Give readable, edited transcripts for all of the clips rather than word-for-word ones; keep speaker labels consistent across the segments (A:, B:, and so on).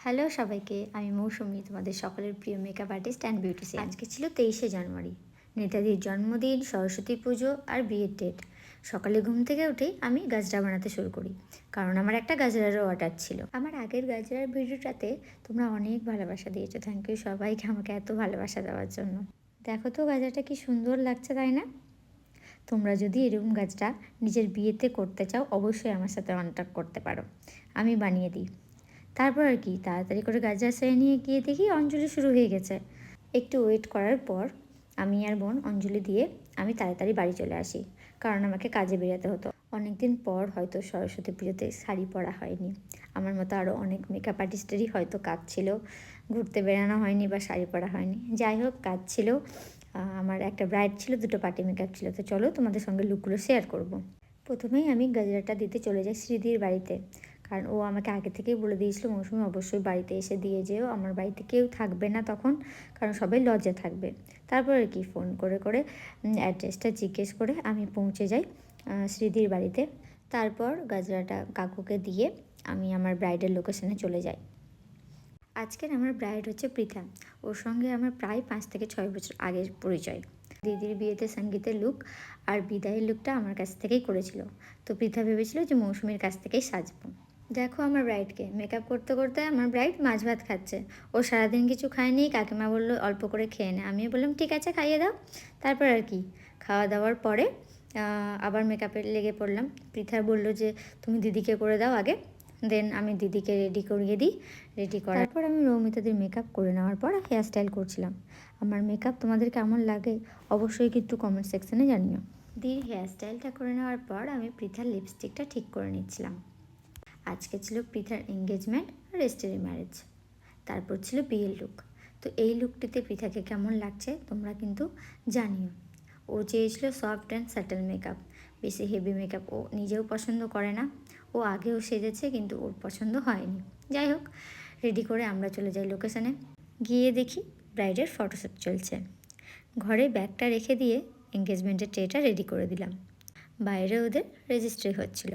A: Hello সবাইকে, আমি মৌসুমি, তোমাদের সকলের প্রিয় মেকআপ আর্টিস্ট অ্যান্ড বিউটিশিয়ান। আজকে ছিল 23শে জানুয়ারি, নেতাজির জন্মদিন, সরস্বতী পুজো আর বিয়ের ডেট। সকালে ঘুম থেকে উঠেই আমি গাজরা বানাতে শুরু করি, কারণ আমার একটা গাজরারও অর্ডার ছিল। আমার আগের গাজরার ভিডিওটাতে তোমরা অনেক ভালোবাসা দিয়েছো, থ্যাংক ইউ সবাইকে আমাকে এত ভালোবাসা দেওয়ার জন্য। দেখো তো গাজরাটা কি সুন্দর লাগছে, তাই না? তোমরা যদি এরকম গাজরা নিজের বিয়েতে করতে চাও, অবশ্যই আমার সাথে কন্ট্যাক্ট করতে পারো, আমি বানিয়ে দিই। তারপর আর কি, তাড়াতাড়ি করে গাজরা সেরে নিয়ে গিয়ে দেখি অঞ্জলি শুরু হয়ে গেছে। একটু ওয়েট করার পর আমি আর বোন অঞ্জলি দিয়ে আমি তাড়াতাড়ি বাড়ি চলে আসি, কারণ আমাকে কাজে বেরোতে হতো। অনেক দিন পর হয়তো সরস্বতী পুজোতে শাড়ি পরা হয়নি। আমার মতো আরও অনেক মেকআপ আর্টিস্টেরই হয়তো কাজ ছিল, ঘুরতে বেরানো হয়নি বা শাড়ি পরা হয়নি। যাই হোক, কাজ ছিল। আমার একটা ব্রাইড ছিল, দুটো পার্টি মেকআপ ছিল। তো চলো তোমাদের সঙ্গে লুকগুলো শেয়ার করব। প্রথমেই আমি গাজরাটা দিতে চলে যাই শ্রীদির বাড়িতে, কারণ ও আমাকে আগে থেকেই বলে দিয়েছিল মৌসুমি অবশ্যই বাড়িতে এসে দিয়ে যেও, আমার বাড়িতে কেউ থাকবে না তখন, কারণ সবাই লজে থাকবে। তারপর আর কি ফোন করে করে অ্যাড্রেসটা জিজ্ঞেস করে আমি পৌঁছে যাই শ্রীদির বাড়িতে। তারপর গাজরাটা কাকুকে দিয়ে আমি আমার ব্রাইডের লোকেশনে চলে যাই। আজকের আমার ব্রাইড হচ্ছে পৃথা। ওর সঙ্গে আমার প্রায় 5 থেকে 6 বছর আগের পরিচয়। দিদির বিয়েতে সঙ্গীতের লুক আর বিদায়ের লুকটা আমার কাছ থেকেই করেছিল। তো পৃথা ভেবেছিল যে মৌসুমীর কাছ থেকেই সাজবো। দেখো আমার ব্রাইডকে, মেকআপ করতে করতে আমার ব্রাইড মাছ ভাত খাচ্ছে। ও সারাদিন কিছু খায়নি, কাকিমা বললো অল্প করে খেয়ে নে। আমিও বললাম ঠিক আছে, খাইয়ে দাও। তারপর আর কি খাওয়া দাওয়ার পরে আবার মেকআপে লেগে পড়লাম। পৃথা বললো যে তুমি দিদিকে করে দাও আগে, দেন আমি দিদিকে রেডি করিয়ে দিই। রেডি করার পর আমি রৌমিতাদের মেকআপ করে নেওয়ার পর হেয়ার স্টাইল করছিলাম। আমার মেকআপ তোমাদের কেমন লাগে অবশ্যই কিন্তু কমেন্ট সেকশনে জানিও। দিদির হেয়ার স্টাইলটা করে নেওয়ার পর আমি পৃথার লিপস্টিকটা ঠিক করে নিচ্ছিলাম। আজকে ছিল পৃথার এঙ্গেজমেন্ট আর রেজিস্ট্রি ম্যারেজ, তারপর ছিল বিয়ের লুক। তো এই লুকটিতে পৃথাকে কেমন লাগছে তোমরা কিন্তু জানিও। ও চেয়েছিল সফট অ্যান্ড স্যাটেল মেকআপ, বেশি হেভি মেকআপ ও নিজেও পছন্দ করে না। ও আগেও সেজেছে কিন্তু ওর পছন্দ হয়নি। যাই হোক, রেডি করে আমরা চলে যাই লোকেশনে। গিয়ে দেখি ব্রাইডের ফটোশ্যুট চলছে। ঘরে ব্যাগটা রেখে দিয়ে এঙ্গেজমেন্টের ট্রেটা রেডি করে দিলাম। বাইরে ওদের রেজিস্ট্রি হচ্ছিল।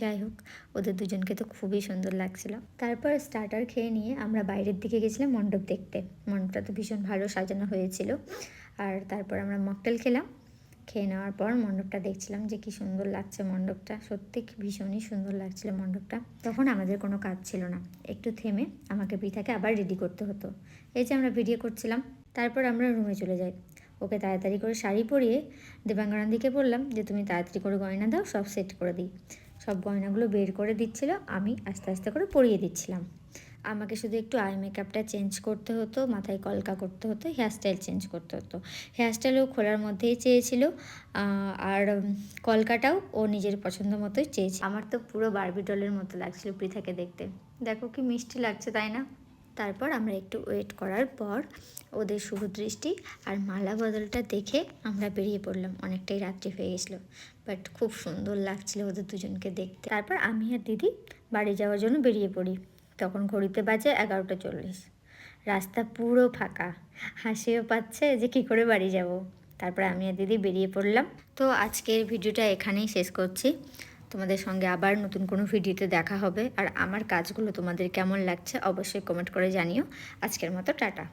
A: যাই হোক, ওদের দুজনকে তো খুবই সুন্দর লাগছিল। তারপর স্টার্টার খেয়ে নিয়ে আমরা বাইরের দিকে গেছিলাম মণ্ডপ দেখতে। মণ্ডপটা তো ভীষণ ভালো সাজানো হয়েছিল। আর তারপর আমরা মকটেল খেলাম। খেয়ে নেওয়ার পর মণ্ডপটা দেখছিলাম যে কী সুন্দর লাগছে মণ্ডপটা, সত্যি ভীষণই সুন্দর লাগছিল মণ্ডপটা। তখন আমাদের কোনো কাজ ছিল না, একটু থেমে আমাকে পৃথাকে আবার রেডি করতে হতো। এই যে আমরা ভিডিও করছিলাম। তারপর আমরা রুমে চলে যাই। ওকে তাড়াতাড়ি করে শাড়ি পরিয়ে দেবাঙ্গনাদিকে বললাম যে তুমি তাড়াতাড়ি করে গয়না দাও, সব সেট করে দিই। সব গয়নাগুলো বের করে দিচ্ছিল, আমি আস্তে আস্তে করে পরিয়ে দিচ্ছিলাম। আমাকে শুধু একটু আই মেকআপটা চেঞ্জ করতে হতো, মাথায় কলকা করতে হতো, হেয়ারস্টাইল চেঞ্জ করতে হতো। হেয়ারস্টাইলও খোলার মধ্যেই চেয়েছিল, আর কলকাটাও ও নিজের পছন্দ মতোই চেয়েছে। আমার তো পুরো বারবি ডলের মতো লাগছিল পৃথাকে দেখতে। দেখো কি মিষ্টি লাগছে, তাই না? তারপর আমরা একটু ওয়েট করার পর ওদের শুভ দৃষ্টি আর মালা বদলটা দেখে আমরা বেরিয়ে পড়লাম। অনেকটাই রাত্রি হয়ে গেছিলো, বাট খুব সুন্দর লাগছিল ওদের দুজনকে দেখতে। তারপর আমি আর দিদি বাড়ি যাওয়ার জন্য বেরিয়ে পড়ি। তখন ঘড়িতে বাজে 11টা 40। রাস্তা পুরো ফাঁকা, হাসিও পাচ্ছে যে কী করে বাড়ি যাব। তারপর আমি আর দিদি বেরিয়ে পড়লাম। তো আজকের ভিডিওটা এখানেই শেষ করছি। তোমাদের সঙ্গে আবার নতুন কোনো ভিডিওতে দেখা হবে। আর আমার কাজগুলো তোমাদের কেমন লাগছে অবশ্যই কমেন্ট করে জানিও। আজকের মতো টাটা।